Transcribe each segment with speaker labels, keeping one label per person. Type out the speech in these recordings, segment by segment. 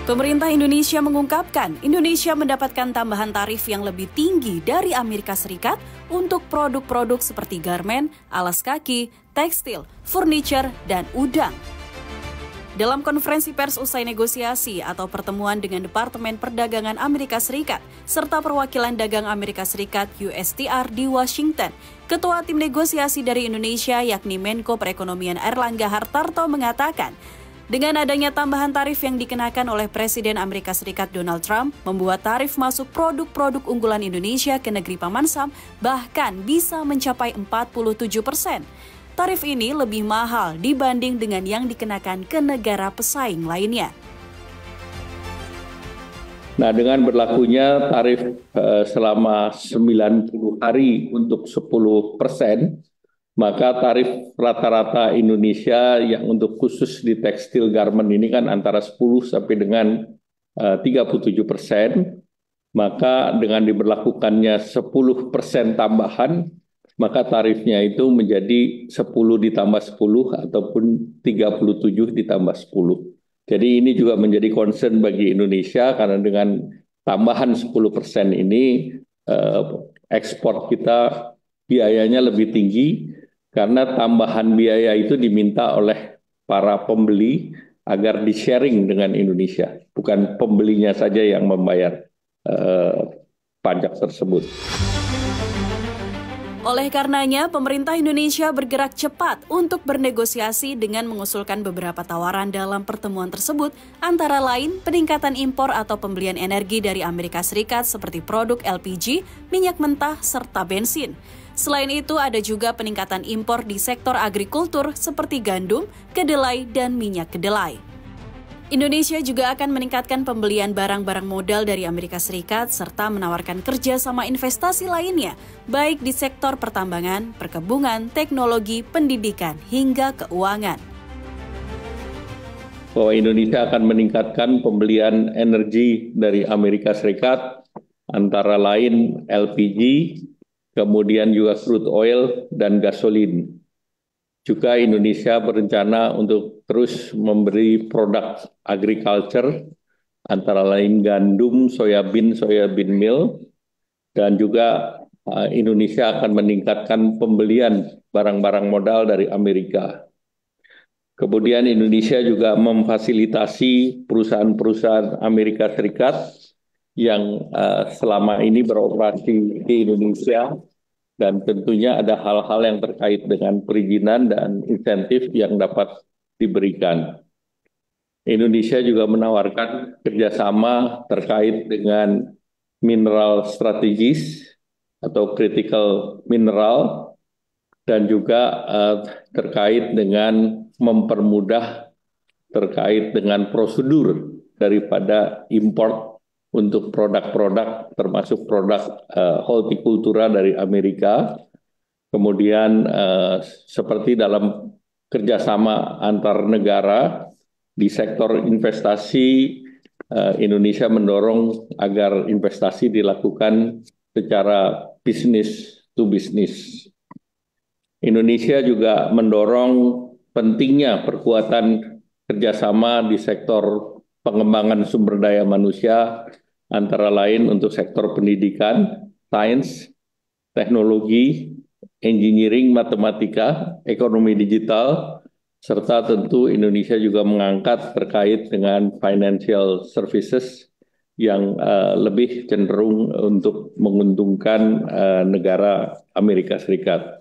Speaker 1: Pemerintah Indonesia mengungkapkan Indonesia mendapatkan tambahan tarif yang lebih tinggi dari Amerika Serikat untuk produk-produk seperti garmen, alas kaki, tekstil, furniture, dan udang. Dalam konferensi pers usai negosiasi atau pertemuan dengan Departemen Perdagangan Amerika Serikat serta perwakilan dagang Amerika Serikat USTR di Washington, Ketua Tim Negosiasi dari Indonesia yakni Menko Perekonomian Airlangga Hartarto mengatakan, dengan adanya tambahan tarif yang dikenakan oleh Presiden Amerika Serikat Donald Trump, membuat tarif masuk produk-produk unggulan Indonesia ke negeri Paman Sam bahkan bisa mencapai 47%. Tarif ini lebih mahal dibanding dengan yang dikenakan ke negara pesaing lainnya.
Speaker 2: Nah, dengan berlakunya tarif selama 90 hari untuk 10%, maka tarif rata-rata Indonesia yang untuk khusus di tekstil garment ini kan antara 10 sampai dengan 37%, maka dengan diberlakukannya 10% tambahan, maka tarifnya itu menjadi 10 ditambah 10 ataupun 37 ditambah 10. Jadi ini juga menjadi concern bagi Indonesia karena dengan tambahan 10% ini ekspor kita biayanya lebih tinggi karena tambahan biaya itu diminta oleh para pembeli agar di-sharing dengan Indonesia. Bukan pembelinya saja yang membayar pajak tersebut.
Speaker 1: Oleh karenanya, pemerintah Indonesia bergerak cepat untuk bernegosiasi dengan mengusulkan beberapa tawaran dalam pertemuan tersebut, antara lain peningkatan impor atau pembelian energi dari Amerika Serikat seperti produk LPG, minyak mentah, serta bensin. Selain itu, ada juga peningkatan impor di sektor agrikultur seperti gandum, kedelai, dan minyak kedelai. Indonesia juga akan meningkatkan pembelian barang-barang modal dari Amerika Serikat serta menawarkan kerjasama investasi lainnya, baik di sektor pertambangan, perkebunan, teknologi, pendidikan, hingga keuangan.
Speaker 2: Bahwa Indonesia akan meningkatkan pembelian energi dari Amerika Serikat, antara lain LPG, kemudian juga crude oil dan gasolin. Juga Indonesia berencana untuk terus memberi produk agriculture, antara lain gandum, soybean meal, dan juga Indonesia akan meningkatkan pembelian barang-barang modal dari Amerika. Kemudian Indonesia juga memfasilitasi perusahaan-perusahaan Amerika Serikat yang selama ini beroperasi di Indonesia, dan tentunya ada hal-hal yang terkait dengan perizinan dan insentif yang dapat diberikan. Indonesia juga menawarkan kerjasama terkait dengan mineral strategis atau critical mineral, dan juga terkait dengan mempermudah terkait dengan prosedur daripada import untuk produk-produk termasuk produk hortikultura dari Amerika. Kemudian seperti dalam kerjasama antar negara di sektor investasi, Indonesia mendorong agar investasi dilakukan secara business to business. Indonesia juga mendorong pentingnya perkuatan kerjasama di sektor pengembangan sumber daya manusia, antara lain untuk sektor pendidikan, sains, teknologi, engineering, matematika, ekonomi digital, serta tentu Indonesia juga mengangkat terkait dengan financial services yang lebih cenderung untuk menguntungkan negara Amerika Serikat.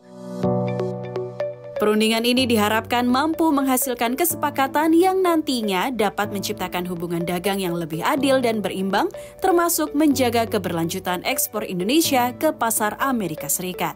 Speaker 1: Perundingan ini diharapkan mampu menghasilkan kesepakatan yang nantinya dapat menciptakan hubungan dagang yang lebih adil dan berimbang, termasuk menjaga keberlanjutan ekspor Indonesia ke pasar Amerika Serikat.